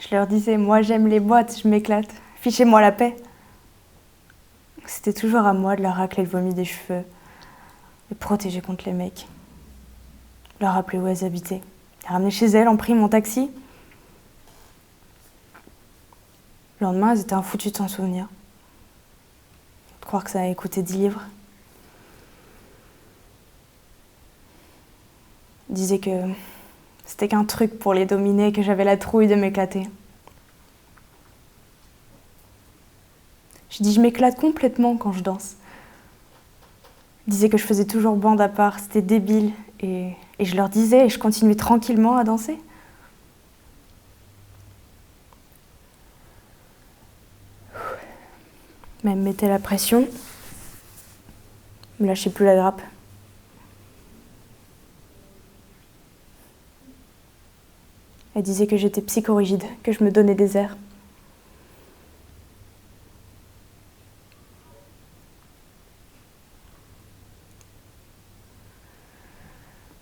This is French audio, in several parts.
Je leur disais, moi j'aime les boîtes, je m'éclate. Fichez-moi la paix. C'était toujours à moi de leur racler le vomi des cheveux, les protéger contre les mecs, leur rappeler où elles habitaient, les ramener chez elles en prime en taxi. Le lendemain, elles étaient un foutu de s'en souvenir. De croire que ça avait coûté 10 livres. Ils disaient que c'était qu'un truc pour les dominer, que j'avais la trouille de m'éclater. Je dis, je m'éclate complètement quand je danse. Ils disaient que je faisais toujours bande à part, c'était débile. Et je leur disais, et je continuais tranquillement à danser. Mais elle me mettait la pression, me lâchait plus la grappe. Elle disait que j'étais psychorigide, que je me donnais des airs.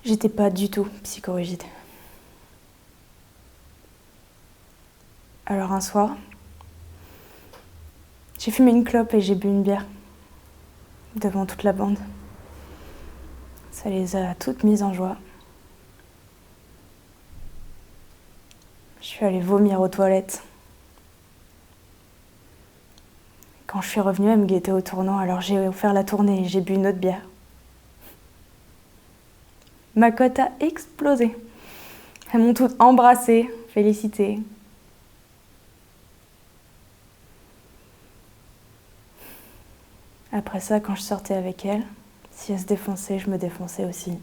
J'étais pas du tout psychorigide. Alors un soir, j'ai fumé une clope et j'ai bu une bière devant toute la bande. Ça les a toutes mises en joie. Je suis allée vomir aux toilettes. Quand je suis revenue, elle me guettait au tournant, alors j'ai offert la tournée et j'ai bu une autre bière. Ma cote a explosé. Elles m'ont toutes embrassée, félicitée. Après ça, quand je sortais avec elles, si elles se défonçaient, je me défonçais aussi.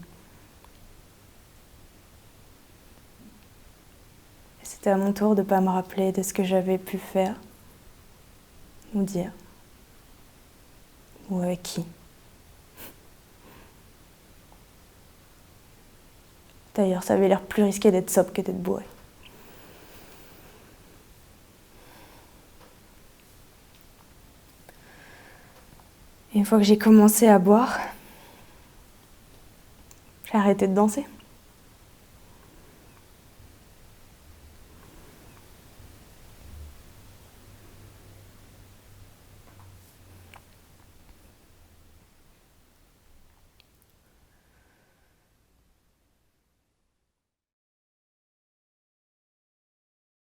Et c'était à mon tour de ne pas me rappeler de ce que j'avais pu faire, ou dire, ou avec qui. D'ailleurs, ça avait l'air plus risqué d'être sobre que d'être bourré. Et une fois que j'ai commencé à boire, j'ai arrêté de danser.